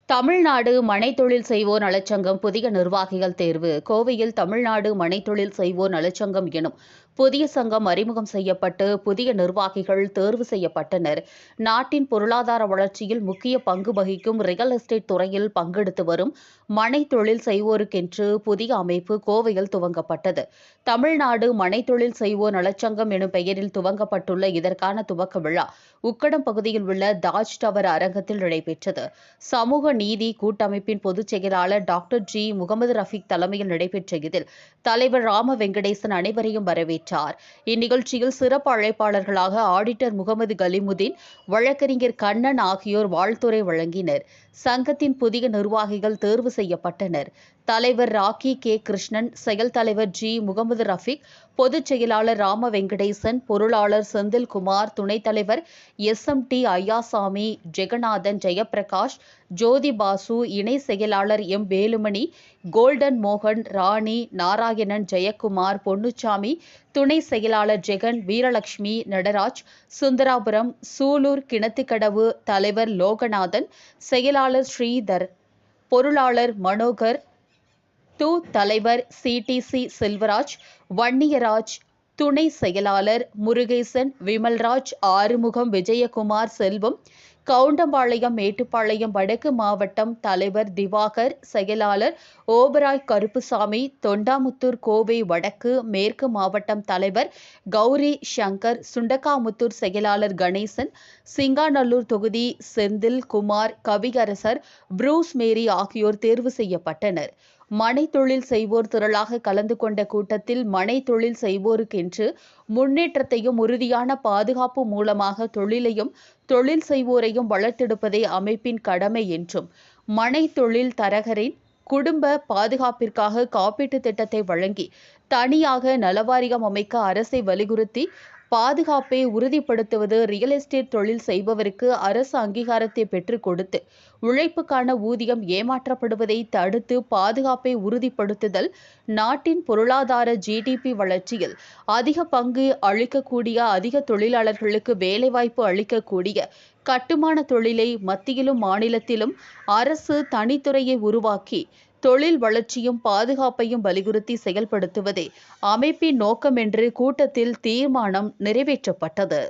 தமிழ்நாடு மனைத்தொழில் செய்வோர் நலச்சங்கம் புதிய நிர்வாகிகள் தேர்வு. கோவையில் தமிழ்நாடு மனைத்தொழில் செய்வோர் நலச்சங்கம் எனும் புதிய சங்கம் அறிமுகம் செய்யப்பட்டு புதிய நிர்வாகிகள் தேர்வு செய்யப்பட்டனர். நாட்டின் பொருளாதார வளர்ச்சியில் முக்கிய பங்கு வகிக்கும் ரியல் எஸ்டேட் துறையில் பங்கெடுத்து வரும் மனைத்தொழில் செய்வோருக்கென்று புதிய அமைப்பு கோவையில் துவங்கப்பட்டது. தமிழ்நாடு மனைத்தொழில் செய்வோர் நலச்சங்கம் எனும் பெயரில் துவங்கப்பட்டுள்ள இதற்கான துவக்க விழா உக்கடம் பகுதியில் உள்ள தாஜ் டவர் அரங்கத்தில் நடைபெற்றது. சமூக நீதி கூட்டமைப்பின் பொதுச் செயலாளர் டாக்டர் ஜி. முகமது ரஃபீக் தலைமையில் நடைபெற்ற இதில் தலைவர் ராம வெங்கடேசன் அனைவரையும் வரவேற்றார். இந்நிகழ்ச்சியில் சிறப்பு அழைப்பாளர்களாக ஆடிட்டர் முகமது கலிமுதீன், வழக்கறிஞர் கண்ணன் ஆகியோர் வாழ்த்துரை வழங்கினர். சங்கத்தின் புதிய நிர்வாகிகள் தேர்வு செய்யப்பட்டனர். தலைவர் ராக்கி கே. கிருஷ்ணன், செயல் தலைவர் ஜி. முகமது ரஃபீக், பொதுச் செயலாளர் ராம வெங்கடேசன், பொருளாளர் செந்தில்குமார், துணைத் தலைவர் SMT ஐயாசாமி, ஜெகநாதன், ஜெயப்பிரகாஷ், ஜோதி பாசு, இணை செயலாளர் M. வேலுமணி, கோல்டன் மோகன், ராணி, நாராயணன், ஜெயக்குமார், பொன்னுச்சாமி, துணை செயலாளர் ஜெகன், வீரலட்சுமி, நடராஜ், சுந்தராபுரம், சூலூர் கிணத்துக்கடவு தலைவர் லோகநாதன், செயலாளர் ஸ்ரீதர், பொருளாளர் மனோகர், தலைவர் CTC செல்வராஜ், வன்னியராஜ், துணை செயலாளர் முருகேசன், விமல்ராஜ், ஆறுமுகம், விஜயகுமார், செல்வம், கவுண்டம்பாளையம், மேட்டுப்பாளையம் வடக்கு மாவட்டம் தலைவர் திவாகர், செயலாளர் ஓபராய் கருப்புசாமி, தொண்டாமுத்தூர் கோவை வடக்கு மேற்கு மாவட்டம் தலைவர் கௌரி சங்கர், சுண்டக்காமுத்தூர் செயலாளர் கணேசன், சிங்காநல்லூர் தொகுதி செந்தில் குமார், கவியரசர், புரூஸ் மேரி ஆகியோர் தேர்வு செய்யப்பட்டனர். மனைத்தொழில் செய்வோர் திரளாக கலந்து கொண்ட கூட்டத்தில் மனைத்தொழில் செய்வோருக்கென்று முன்னேற்றத்தையும் உறுதியான பாதுகாப்பு மூலமாக தொழிலையும் தொழில் செய்வோரையும் வளர்த்தெடுப்பதே அமைப்பின் கடமை என்றும், மனைத்தொழில் தரகரின் குடும்ப பாதுகாப்பிற்காக காப்பீட்டுத் திட்டத்தை வழங்கி தனியாக நலவாரியம் அமைக்க அரசை வலியுறுத்தி பாதுகாப்பை உறுதிப்படுத்துவது, ரியல் எஸ்டேட் தொழில் செய்பவருக்கு அரசு அங்கீகாரத்தை பெற்றுக் கொடுத்து உழைப்புக்கான ஊதியம் ஏமாற்றப்படுவதை தடுத்து பாதுகாப்பை உறுதிப்படுத்துதல், நாட்டின் பொருளாதார GDP வளர்ச்சியில் அதிக பங்கு அளிக்கக்கூடிய, அதிக தொழிலாளர்களுக்கு வேலைவாய்ப்பு அளிக்கக்கூடிய கட்டுமான தொழிலை மத்தியிலும் மாநிலத்திலும் அரசு தனித்துறையை உருவாக்கி தொழில் வளர்ச்சியும் பாதுகாப்பையும் வலியுறுத்தி செயல்படுத்துவதே அமைப்பின் நோக்கம் என்று கூட்டத்தில் தீர்மானம் நிறைவேற்றப்பட்டது.